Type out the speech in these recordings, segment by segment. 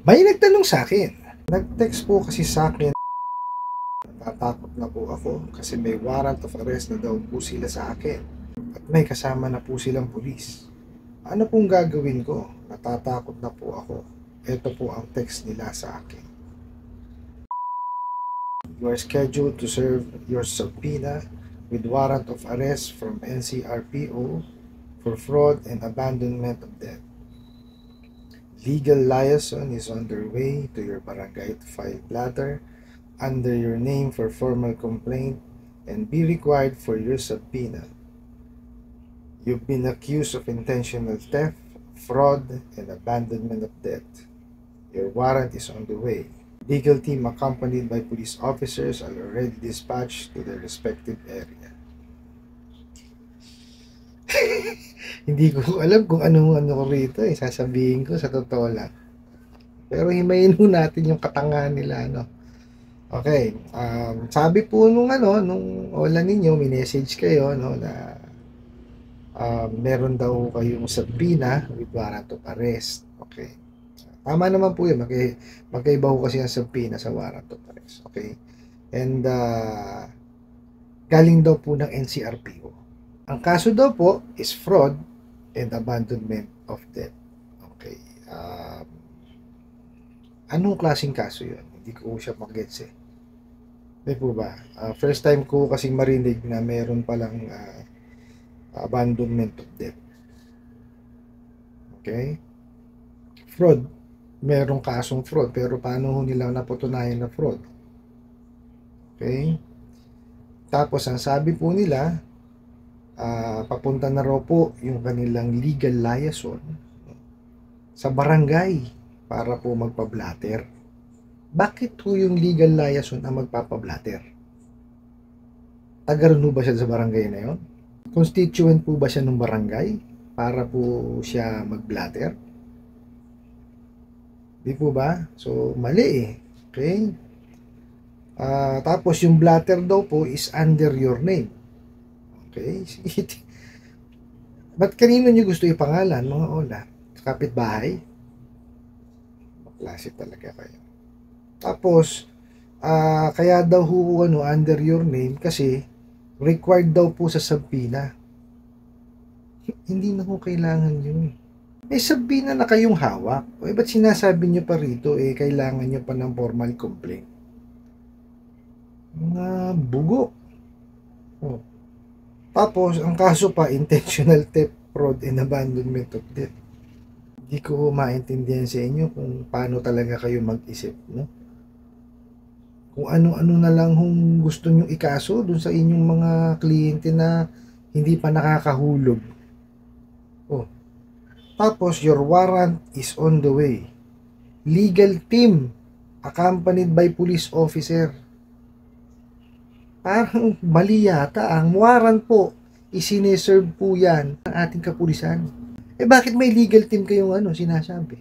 May nagtanong sa akin. Nag-text po kasi sa akin. Natatakot na po ako kasi may warrant of arrest na daw po sila sa akin. At may kasama na po silang pulis. Ano pong gagawin ko? Natatakot na po ako. Ito po ang text nila sa akin. You are scheduled to serve your subpoena with warrant of arrest from NCRPO for fraud and abandonment of debt. Legal liaison is underway to your barangay to file blatter under your name for formal complaint and be required for your subpoena. You've been accused of intentional theft, fraud, and abandonment of debt. Your warrant is on the way. Legal team accompanied by police officers are already dispatched to their respective area. Hindi ko alam kung ano ko rito eh. Sasabihin ko sa totoo lang. Pero himayin mo natin yung katangahan nila, no? Okay. Sabi po nung wala ninyo, minessage kayo, no, na meron daw kayong subpoena with warrant of arrest. Okay. Tama naman po yun. Magkaiba ho kasi ang subpoena sa warrant of arrest. Okay. And galing daw po ng NCRPO. Ang kaso daw po is fraud and abandonment of debt. Okay. Anong klaseng kaso yun? Hindi ko siya mag-gets eh. Di po ba? First time ko kasing marinig na meron palang abandonment of debt. Okay? Fraud. Merong kasong fraud. Pero paano nila napatunayan na fraud? Okay? Tapos, ang sabi po nila, papunta na raw po yung kanilang legal liaison sa barangay para po magpa-blatter. Bakit po yung legal liaison ang magpapa-blatter? Taga rin ba siya sa barangay na yon? Constituent po ba siya ng barangay para po siya mag-blatter? Di po ba? So, mali eh. Okay? Tapos yung blatter daw po is under your name. Okay? Ba't kanino nyo gusto ipangalan, mga ola? Kapitbahay? Klase talaga kayo. Tapos, kaya daw under your name kasi required daw po sa subpoena. Hindi na ho kailangan yun. May subpoena na kayong hawak. Eh, ba't sinasabi nyo pa rito, kailangan nyo pa ng formal complaint? Mga bugok. Oh. Tapos, ang kaso pa, intentional theft, fraud, and abandonment of debt. Hindi ko maintindihan sa inyo kung paano talaga kayo mag-isip, no? Kung ano-ano na lang kung gusto nyo ikaso dun sa inyong mga kliyente na hindi pa nakakahulog. Oh. Tapos, your warrant is on the way. Legal team accompanied by police officer. Parang mali yata. Ang warrant po, isineserve po yan ng ating kapulisan. Bakit may legal team kayong sinasabi?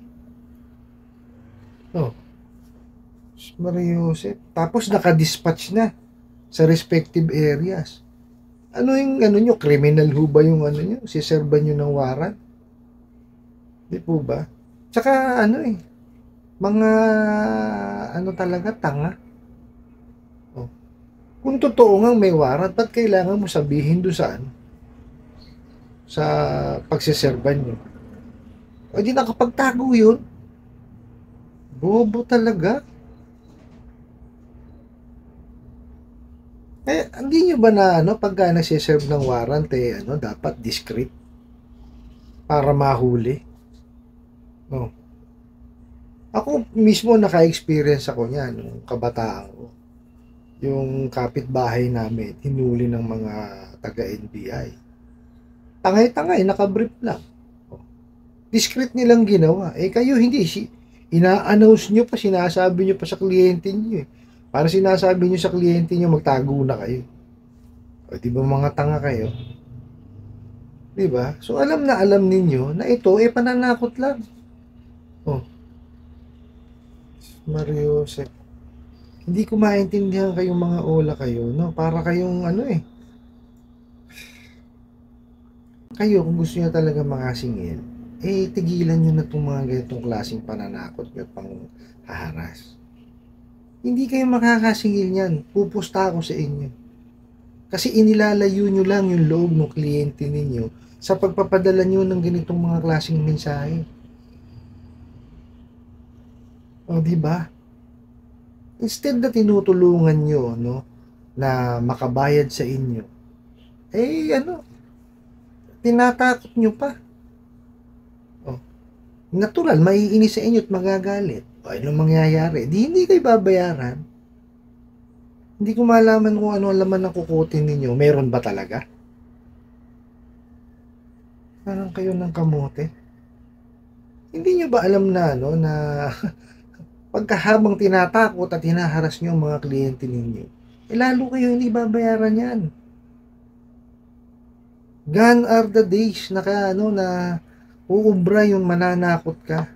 Oh. Maria Joseph. Tapos naka-dispatch na sa respective areas. Ano yung nyo? Criminal ho ba yung nyo? Siserban nyo ng warrant? Di po ba? Tsaka mga talaga tanga. Kung totoo nga may warrant, ba't kailangan mo sabihin doon sa pagsiserban nyo? O di nakapagtago yun? Bobo talaga. Hindi nyo ba na pagka nagsiserve ng warrant, dapat discreet para mahuli? No. Ako mismo naka-experience ako niyan nung kabataan ko. Yung kapitbahay namin, hinuli ng mga taga-NBI. Tangay-tangay, nakabrief lang. Discreet nilang ginawa. Kayo hindi. Ina-announce nyo pa, sinasabi nyo pa sa kliyente nyo. Para sinasabi nyo sa kliyente nyo, magtago na kayo. O, di ba mga tanga kayo? Di ba? So, alam na alam ninyo na ito, pananakot lang. Oh. Mario Joseph. Hindi ko maintindihan kayong mga ola kayo, no? Para kayong kayo, kung gusto niyo talaga makasingil, tigilan nyo na itong mga ganitong klaseng pananakot nyo at pang haharas. Hindi kayo makakasingil yan. Pupusta ako sa inyo. Kasi inilalayo nyo lang yung loob ng kliyente ninyo sa pagpapadala nyo ng ganitong mga klaseng mensahe. O, diba? Instead na tinutulungan nyo, no, na makabayad sa inyo, tinatakot nyo pa. O, natural, maiinis sa inyo at magagalit. O, anong mangyayari? Hindi kayo babayaran. Hindi ko malaman kung ano ang laman ng kukutin ninyo. Meron ba talaga? Parang kayo ng kamote. Hindi nyo ba alam na, na pagkahabang tinatakot at hinaharas nyo ang mga kliyente ninyo, lalo kayo hindi babayaran yan. Gone are the days na uubra yung mananakot ka.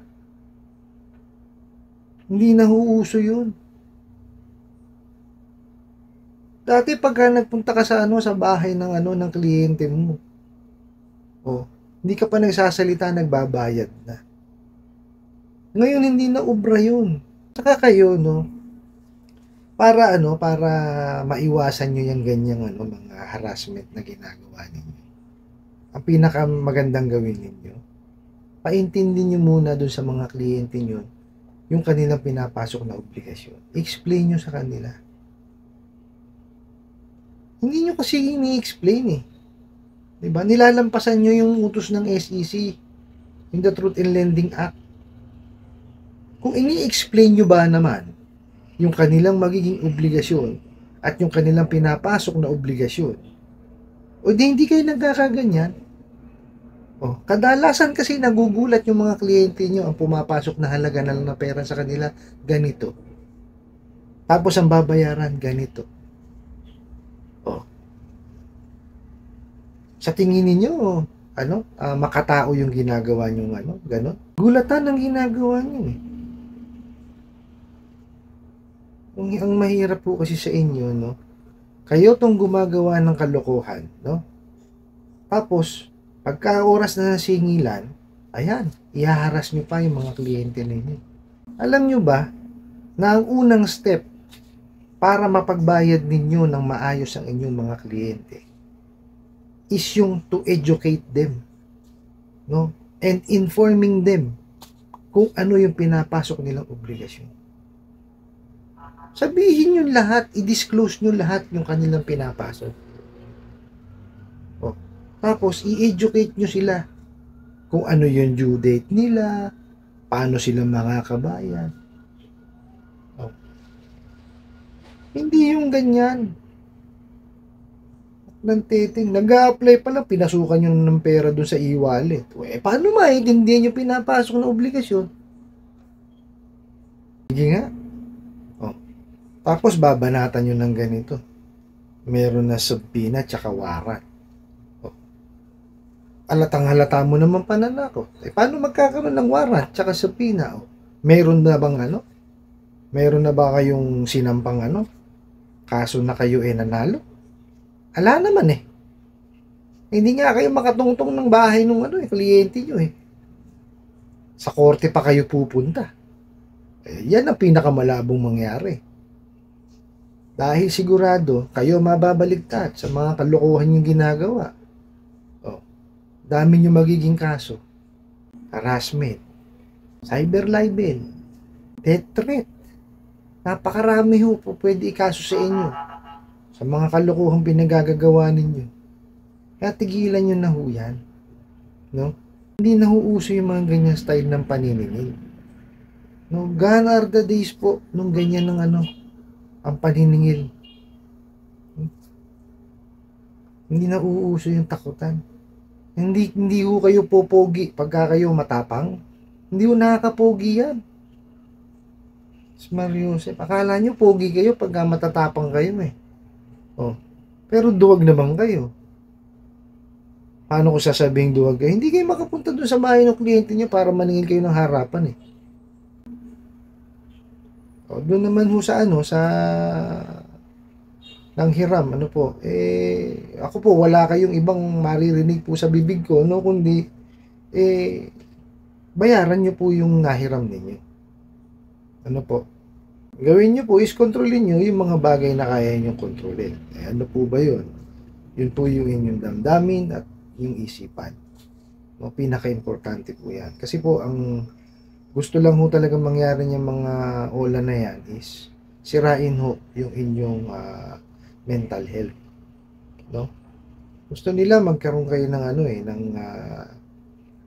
Hindi na uuso yun. Dati pagka nagpunta ka sa bahay ng kliyente mo, hindi ka pa nagsasalita, nagbabayad na. Ngayon hindi na ubra yun. Saka kayo, para maiwasan nyo yung ganyang mga harassment na ginagawa ninyo. Ang pinakamagandang gawin ninyo, paintindi nyo muna dun sa mga kliyente nyo yung kanilang pinapasok na obligasyon. Explain nyo sa kanila. Hindi nyo kasi ini-explain eh. Diba? Nilalampasan nyo yung utos ng SEC, yung the Truth in Lending Act. Kung ini-explain nyo ba naman yung kanilang magiging obligasyon at yung kanilang pinapasok na obligasyon, hindi kayo nagkakaganyan. Kadalasan kasi nagugulat yung mga kliyente nyo ang pumapasok na halaga na lang na pera sa kanila, ganito. Tapos ang babayaran, ganito. Sa tingin ninyo, makatao yung ginagawa nyo, ganon? Gulatan ang ginagawa nyo eh. Ang mahirap po kasi sa inyo, kayo tong gumagawa ng kalokohan, Tapos, pagka oras na nasingilan, ayan, ihaharas nyo pa yung mga kliyente ninyo. Alam nyo ba, na ang unang step para mapagbayad ninyo ng maayos ang inyong mga kliyente is yung to educate them, and informing them kung ano yung pinapasok nilang obligasyon. Sabihin nyo lahat, i-disclose nyo lahat yung kanilang pinapasok. Tapos, i-educate nyo sila kung ano yung due date nila, paano sila makakabayad. Hindi yung ganyan. Nag-a-apply pala, pinasukan nyo ng pera dun sa e-wallet. Paano maintindihan yung pinapasok na obligasyon? Sige nga. Tapos babanatan nyo ng ganito. Meron na subpoena tsaka warrant. Alatang halata mo naman pananakot. Paano magkakaroon ng warrant tsaka subpoena? Meron na bang Meron na ba kayong sinampang kaso na kayo nanalo? Ala naman eh. Hindi nga kayo makatungtong ng bahay ng kliyente nyo eh. Sa korte pa kayo pupunta. Yan ang pinakamalabong mangyari. Dahil sigurado, kayo mababaligtad sa mga kalokohan yung ginagawa. Dami nyo magiging kaso. Harassment, cyber libel, death threat. Napakarami ho po pwede ikaso sa inyo sa mga kalokohang pinagagagawa ninyo. Kaya tigilan nyo na ho yan. Hindi na ho uso yung mga ganyan style ng paniningil. Gone are the days po nung ganyan ng ang paniningil. Hindi na uuso yung takutan. Hindi ho kayo popogi pagka kayo matapang. Hindi ho nakakapogi yan. Mariusep, akala nyo pogi kayo pagka matatapang kayo eh. Pero duwag naman kayo. Paano ko sasabihin duwag kayo? Hindi kayo makapunta dun sa bahay ng kliyente nyo para maningil kayo ng harapan eh. Doon naman ho sa ng hiram, ako po, wala kayong ibang maririnig po sa bibig ko, kundi, bayaran nyo po yung nahiram ninyo. Ano po? Gawin nyo po is kontrolin nyo yung mga bagay na kaya nyo kontrolin. Eh, ano po ba yun? Yun po yung inyong damdamin at yung isipan. No, pinaka-importante po yan. Kasi po, ang gusto lang ho talaga mangyari ng mga ola na yan is sirain ho yung inyong mental health. No? Gusto nila magkaroon kayo ng ng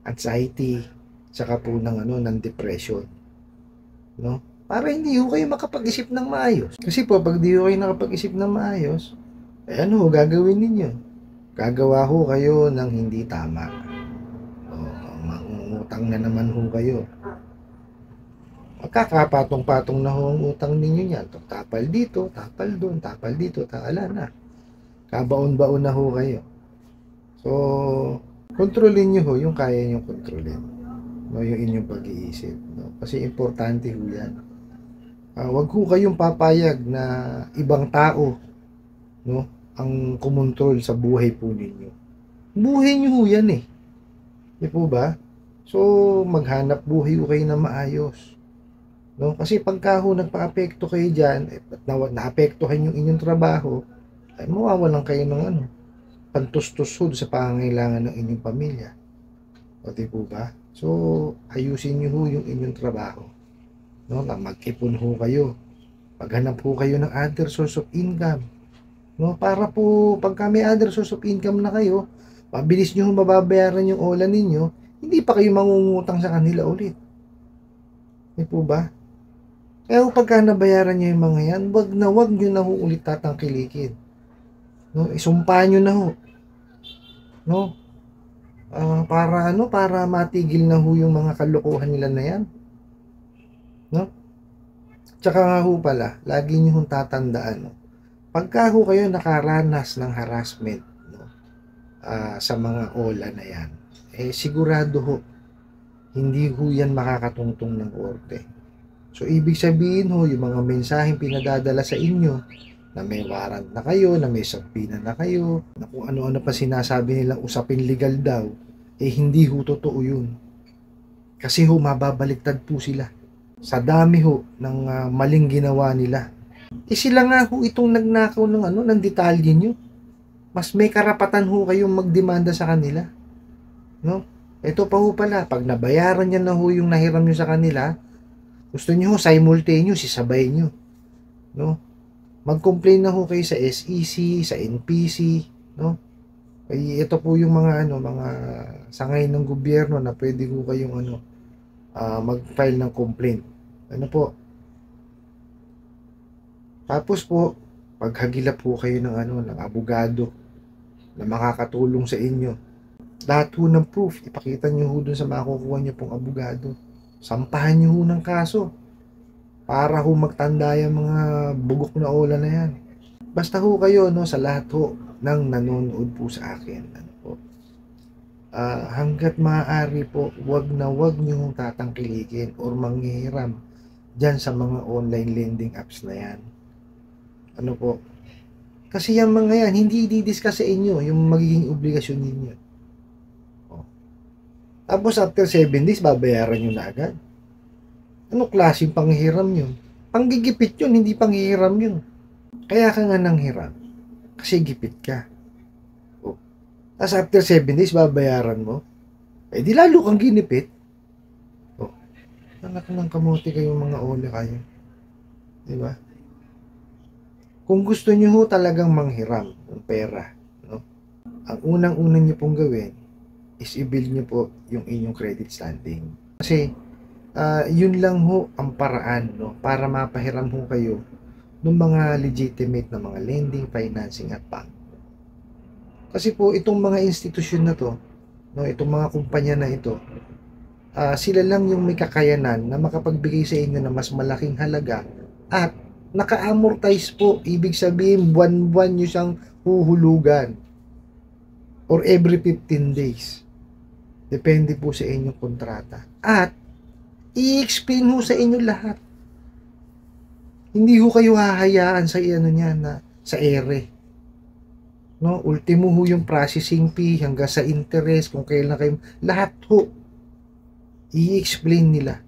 anxiety, saka po ng depression. No? Para hindi ho kayo makapag-isip ng maayos. Kasi po, pag di ho kayo nakapag-isip ng maayos, eh gagawin ninyo? Gagawa ho kayo ng hindi tama. Mangungutang na naman ho kayo. Magkakapatong-patong na ho ang utang ninyo niyan. Tapal dito, tapal doon, tapal dito, ala na. Kabaon-baon na ho kayo. So, kontrolin nyo ho yung kaya nyo kontrolin. No, yung inyong pag-iisip. No? Kasi importante ho yan. Wag ho kayong papayag na ibang tao, no, ang kumontrol sa buhay po ninyo. Buhay nyo ho yan eh. Di po ba? So, maghanap buhay ho kayo na maayos. No? Kasi pagka ho nagpa-apekto kayo dyan, naapektuhan yung inyong trabaho, ay mawawalan kayo ng pantustos ho sa pangangailangan ng inyong pamilya. O di po ba? So, ayusin nyo ho yung inyong trabaho. No? Mag-ipon ho kayo. Maghanap ho kayo ng other source of income. No? Para po, pagka may other source of income na kayo, mabilis nyo mababayaran yung ola ninyo, hindi pa kayo mangungutang sa kanila ulit. Di po ba? Kaya pagka nabayaran nyo yung mga yan, wag nyo na ho ulit tatangkilikin. No? Isumpa nyo na ho. No? Para matigil na ho yung mga kalokohan nila na yan. No? Tsaka nga ho pala, lagi nyo hong tatandaan, no? Pagka ho kayo nakaranas ng harassment, no, sa mga ola na yan, eh sigurado ho, hindi ho yan makakatungtong ng korte. So, ibig sabihin ho, yung mga mensaheng pinadadala sa inyo, na may warrant na kayo, na may subpoena na kayo, na kung ano-ano pa sinasabi nilang usapin legal daw, eh hindi ho totoo yun. Kasi ho, mababaliktad po sila sa dami ho ng maling ginawa nila. Eh sila nga ho itong nagnakaw ng detalye nyo. Mas may karapatan ho kayong magdemanda sa kanila. No? Ito pa ho pala, pag nabayaran niya na ho yung nahiram nyo sa kanila, gusto nyo ho simultaneous, isabay nyo. No? Mag-complain na ho kayo sa SEC, sa NPC, no? Ay ito po yung mga mga sangay ng gobyerno na pwede ho kayong mag-file ng complaint. Ano po? Tapos po, paghagilap po kayo ng abogado na makakatulong sa inyo. Lahat ho ng proof, ipakita nyo ho dun sa makukuha nyo pong abogado. Sampahan nyo ho ng kaso para ho magtanda yung mga bugok na ola na yan. Basta ho kayo, no, sa lahat ho ng nanonood po sa akin. Hanggat maaari po, wag nyo tatangkilikin or manghihiram dyan sa mga online lending apps na yan. Ano po? Kasi yung mga yan, hindi i-discuss sa inyo yung magiging obligasyon ninyo. Tapos after 7 days, babayaran nyo na agad. Ano klaseng panghihiram yun? Panggigipit yun, hindi panghihiram yun. Kaya ka nga nanghiram. Kasi gipit ka. Tapos after 7 days, babayaran mo. Eh di lalo kang ginipit. Anak ng kamote kayong mga ola kayo. Diba? Kung gusto nyo ho talagang manghiram ng pera, no? Ang unang-unang nyo pong gawin is i-build nyo po yung inyong credit standing. Kasi yun lang ho ang paraan, no, para mapahiram ho kayo ng mga legitimate na mga lending, financing at bank. Kasi po itong mga institusyon na to, no, itong mga kumpanya na ito, sila lang yung may kakayanan na makapagbigay sa inyo ng mas malaking halaga at naka-amortize po. Ibig sabihin, buwan-buwan nyo siyang huhulugan or every 15 days. Depende po sa inyong kontrata. At i-explain ho sa inyo lahat. Hindi ho kayo hahayaan sa sa ere. No, ultimo ho yung processing fee hanggang sa interest, kung kailan kayo, lahat ho. I-explain nila.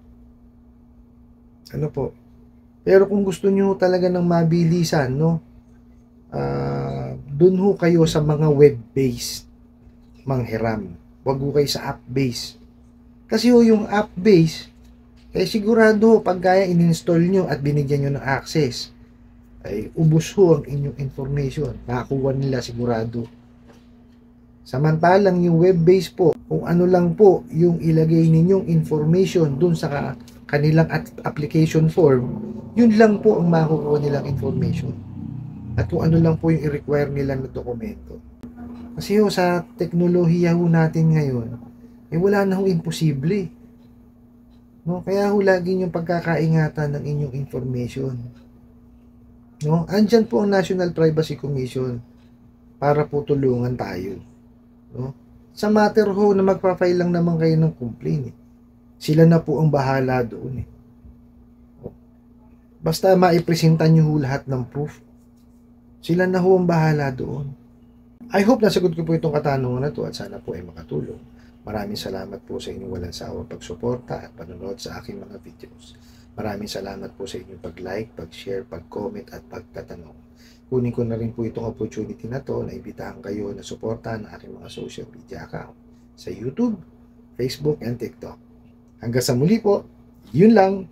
Ano po? Pero kung gusto nyo talaga ng mabilisan, no? Dun ho kayo sa mga web-based manghiram. Wag ho kayo sa app-based. Kasi ho yung app-based, sigurado pag kaya in-install nyo at binigyan nyo ng access, ay ubos ho ang inyong information. Nakakuha nila sigurado. Samantalang yung web-based po, kung ano lang po yung ilagay ninyong information dun sa kanilang application form, yun lang po ang makukuha nilang information. At kung ano lang po yung i-require nila na dokumento. Kasi ho, sa teknolohiya ho natin ngayon, wala na ho imposible. No? Kaya ho lagi yung pagkakaingatan ng inyong information. No? Andyan po ang National Privacy Commission para po tulungan tayo. No? Sa matter ho na magpa-file lang naman kayo ng complaint. Sila na po ang bahala doon. Basta maipresenta nyo ho lahat ng proof. Sila na ho ang bahala doon. I hope nasagot ko po itong katanungan na to at sana po ay makatulong. Maraming salamat po sa inyong walang sawang pagsuporta at panonood sa aking mga videos. Maraming salamat po sa inyong pag-like, pag-share, pag-comment at pagtatanong. Kunin ko na rin po itong opportunity na to na imbitahan kayo na suportahan ang aking mga social media account sa YouTube, Facebook, and TikTok. Hanggang sa muli po, yun lang.